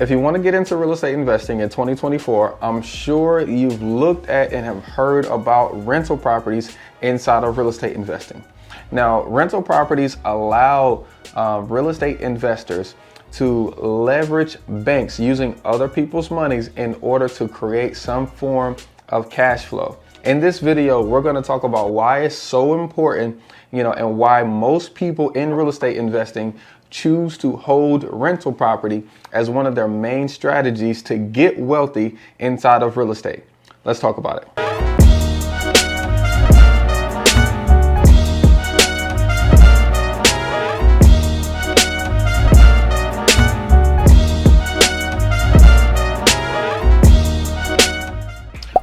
If you want to get into real estate investing in 2024, I'm sure you've looked at and have heard about rental properties inside of real estate investing. Now, rental properties allow real estate investors to leverage banks using other people's monies in order to create some form of cash flow. In this video, we're going to talk about why it's so important, and why most people in real estate investing choose to hold rental property as one of their main strategies to get wealthy inside of real estate. Let's talk about it.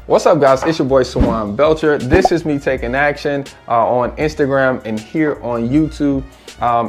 What's up, guys? It's your boy Sawan Belcher. This is me taking action on Instagram and here on YouTube.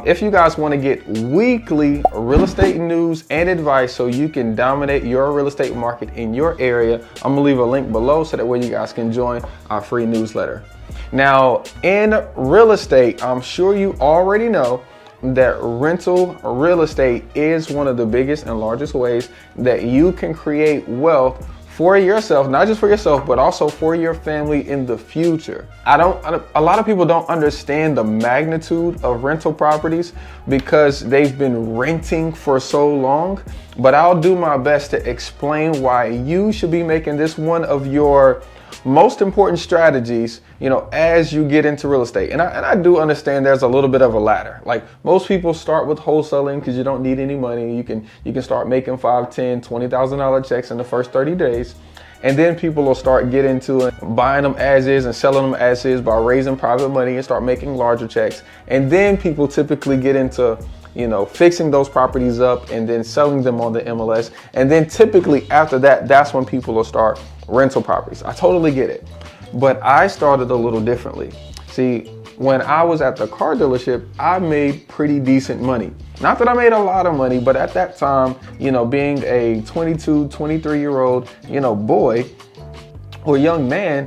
If you guys want to get weekly real estate news and advice so you can dominate your real estate market in your area, I'm gonna leave a link below so that way you guys can join our free newsletter. Now, in real estate, I'm sure you already know that rental real estate is one of the biggest and largest ways that you can create wealth for yourself, not just for yourself, but also for your family in the future. A lot of people don't understand the magnitude of rental properties because they've been renting for so long, but I'll do my best to explain why you should be making this one of your most important strategies, as you get into real estate. And I do understand there's a little bit of a ladder. Like, most people start with wholesaling because you don't need any money. You can start making $5,000, $10,000, $20,000 checks in the first 30 days. And then people will start getting into it, buying them as is and selling them as is by raising private money and start making larger checks. And then people typically get into fixing those properties up and then selling them on the MLS. And then typically after that, that's when people will start rental properties. I totally get it. But I started a little differently. See, when I was at the car dealership, I made pretty decent money. Not that I made a lot of money, but at that time, being a 22, 23-year-old, boy or young man,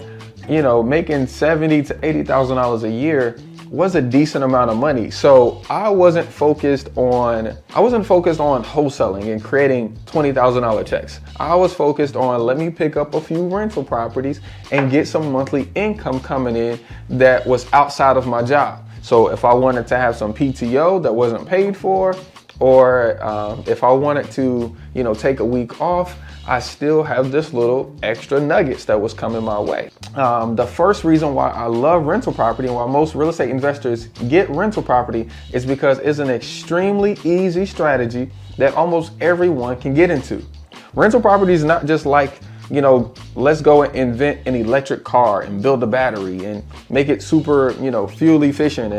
making $70,000 to $80,000 a year was a decent amount of money. So I wasn't focused on wholesaling and creating $20,000 checks. I was focused on, let me pick up a few rental properties and get some monthly income coming in that was outside of my job. So if I wanted to have some PTO that wasn't paid for, or if I wanted to, take a week off, I still have this little extra nuggets that was coming my way. The first reason why I love rental property and why most real estate investors get rental property is because it's an extremely easy strategy that almost everyone can get into. Rental property is not just like, let's go and invent an electric car and build a battery and make it super, fuel efficient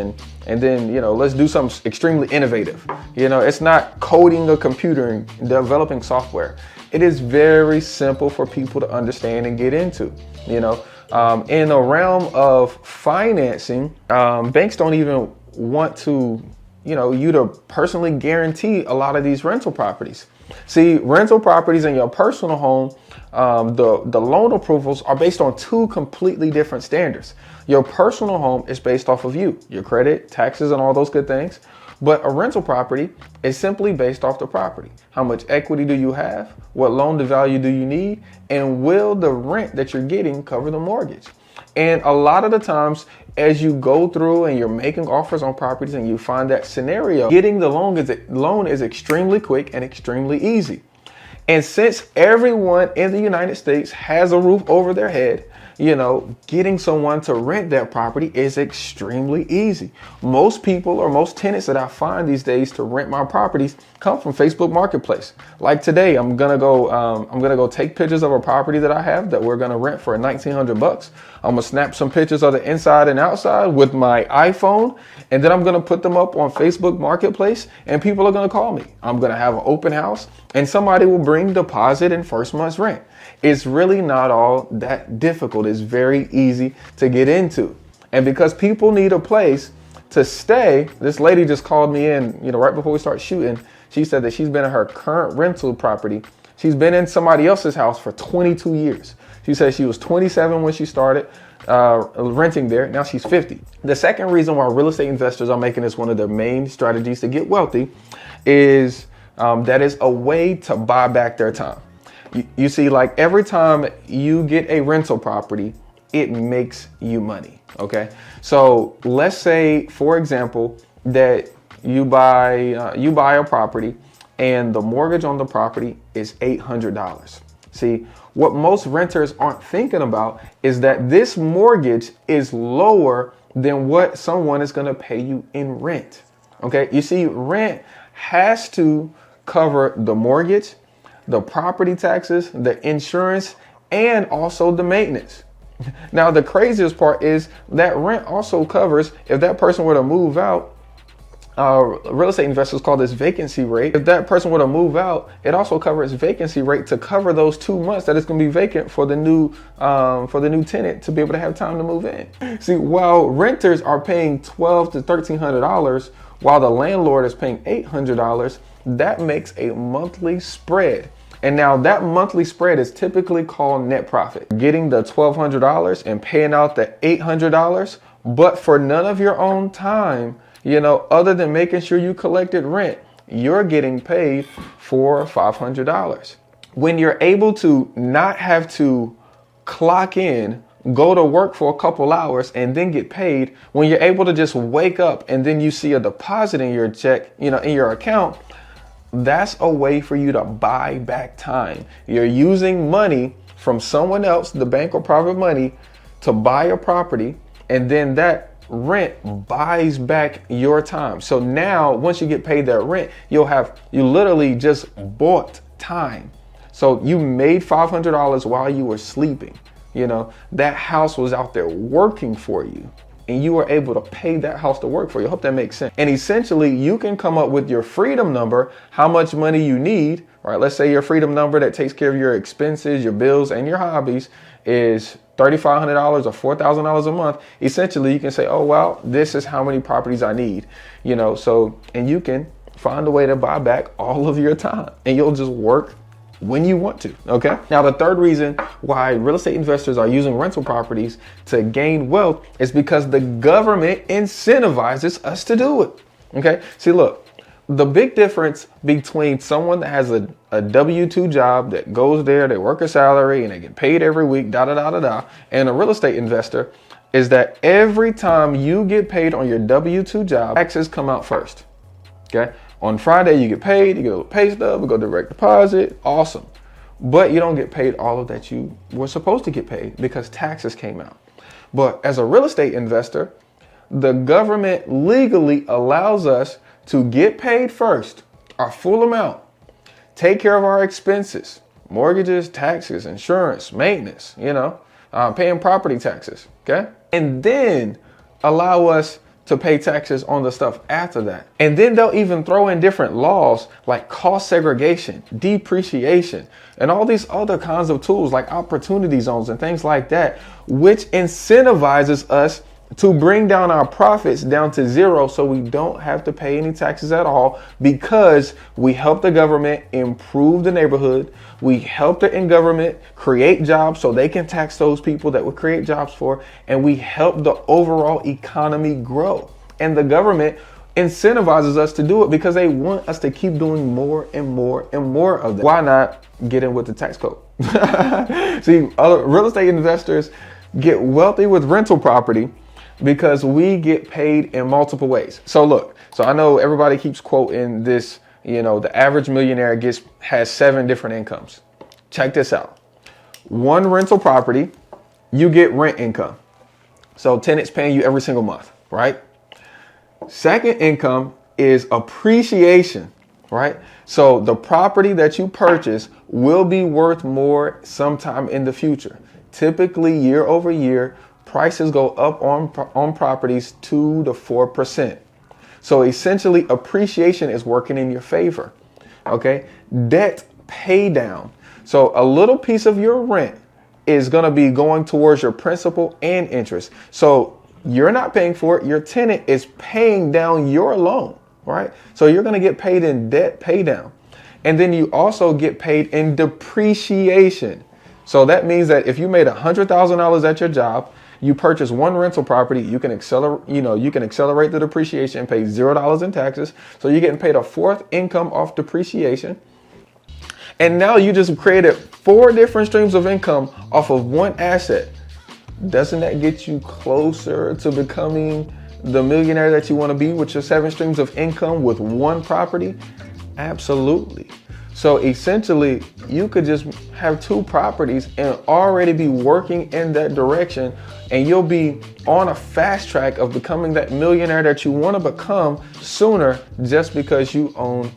and then, let's do something extremely innovative. It's not coding a computer and developing software. It is very simple for people to understand and get into. In the realm of financing, banks don't even want to, you to personally guarantee a lot of these rental properties. See, rental properties in your personal home, the loan approvals are based on two completely different standards. Your personal home is based off of you, your credit, taxes, and all those good things. But a rental property is simply based off the property. How much equity do you have? What loan to value do you need? And will the rent that you're getting cover the mortgage? And a lot of the times, as you go through and you're making offers on properties and you find that scenario, getting the loan is extremely quick and extremely easy. And since everyone in the United States has a roof over their head, getting someone to rent that property is extremely easy. Most people or most tenants that I find these days to rent my properties come from Facebook Marketplace. Like today, I'm gonna go take pictures of a property that I have that we're gonna rent for $1,900. I'm gonna snap some pictures of the inside and outside with my iPhone, and then I'm gonna put them up on Facebook Marketplace, and people are gonna call me. I'm gonna have an open house, and somebody will bring deposit and first month's rent. It's really not all that difficult. It's very easy to get into. And because people need a place to stay, this lady just called me in, right before we start shooting. She said that she's been in her current rental property. She's been in somebody else's house for 22 years. She said she was 27 when she started renting there. Now she's 50. The second reason why real estate investors are making this one of their main strategies to get wealthy is that is a way to buy back their time. You see, like every time you get a rental property, it makes you money. Okay. So let's say, for example, that you buy a property and the mortgage on the property is $800. See, what most renters aren't thinking about is that this mortgage is lower than what someone is going to pay you in rent. Okay. You see, rent has to cover the mortgage, the property taxes, the insurance, and also the maintenance. Now, the craziest part is that rent also covers if that person were to move out. Real estate investors call this vacancy rate. If that person were to move out, it also covers vacancy rate to cover those 2 months that it's going to be vacant for the new tenant to be able to have time to move in. See, while renters are paying $1,200 to $1,300, while the landlord is paying $800, that makes a monthly spread. And now that monthly spread is typically called net profit. Getting the $1,200 and paying out the $800, but for none of your own time, other than making sure you collected rent, you're getting paid for $500. When you're able to not have to clock in, go to work for a couple hours and then get paid, when you're able to just wake up and then you see a deposit in your check, in your account, that's a way for you to buy back time. You're using money from someone else, the bank or private money, to buy a property, and then that rent buys back your time. So now once you get paid that rent, you literally just bought time. So you made $500 while you were sleeping. That house was out there working for you, and you were able to pay that house to work for you. I hope that makes sense. And essentially, you can come up with your freedom number, how much money you need, right? Let's say your freedom number that takes care of your expenses, your bills, and your hobbies is $3,500 or $4,000 a month. Essentially, you can say, oh, well, this is how many properties I need, and you can find a way to buy back all of your time, and you'll just work when you want to. Okay. Now, the third reason why real estate investors are using rental properties to gain wealth is because the government incentivizes us to do it. Okay. See, look, the big difference between someone that has a W-2 job that goes there, they work a salary and they get paid every week, and a real estate investor is that every time you get paid on your W-2 job, taxes come out first. Okay. On Friday, you get paid, you get a little pay stub, we go direct deposit, awesome. But you don't get paid all of that you were supposed to get paid because taxes came out. But as a real estate investor, the government legally allows us to get paid first, our full amount, take care of our expenses, mortgages, taxes, insurance, maintenance, paying property taxes, okay? And then allow us to pay taxes on the stuff after that. And then they'll even throw in different laws like cost segregation, depreciation, and all these other kinds of tools like opportunity zones and things like that, which incentivizes us to bring down our profits down to zero so we don't have to pay any taxes at all, because we help the government improve the neighborhood. We help the government create jobs so they can tax those people that we create jobs for, and we help the overall economy grow. And the government incentivizes us to do it because they want us to keep doing more and more and more of that. Why not get in with the tax code? See, other real estate investors get wealthy with rental property because we get paid in multiple ways. So look, I know everybody keeps quoting this, the average millionaire has 7 different incomes. Check this out. One rental property, you get rent income. So tenants paying you every single month, right? Second income is appreciation, right? So the property that you purchase will be worth more sometime in the future. Typically, year over year, prices go up on properties 2 to 4%. So essentially, appreciation is working in your favor. Okay. Debt pay down. So a little piece of your rent is going to be going towards your principal and interest. So you're not paying for it. Your tenant is paying down your loan, right? So you're going to get paid in debt pay down. And then you also get paid in depreciation. So that means that if you made $100,000 at your job You purchase one rental property, you can accelerate the depreciation and pay $0 in taxes. So you're getting paid a fourth income off depreciation. And now you just created 4 different streams of income off of one asset. Doesn't that get you closer to becoming the millionaire that you want to be with your 7 streams of income with one property? Absolutely. So essentially, you could just have 2 properties and already be working in that direction, and you'll be on a fast track of becoming that millionaire that you want to become sooner just because you own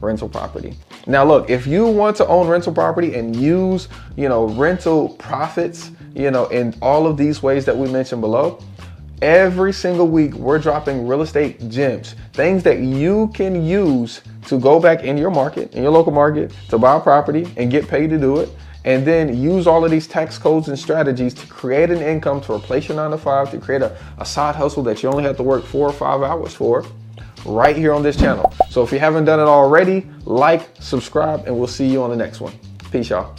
rental property. Now, look, if you want to own rental property and use, rental profits, in all of these ways that we mentioned below, every single week we're dropping real estate gems, things that you can use to go back in your market, in your local market, to buy a property and get paid to do it. And then use all of these tax codes and strategies to create an income to replace your 9-to-5, to create a side hustle that you only have to work 4 or 5 hours for, right here on this channel. So if you haven't done it already, like, subscribe, and we'll see you on the next one. Peace, y'all.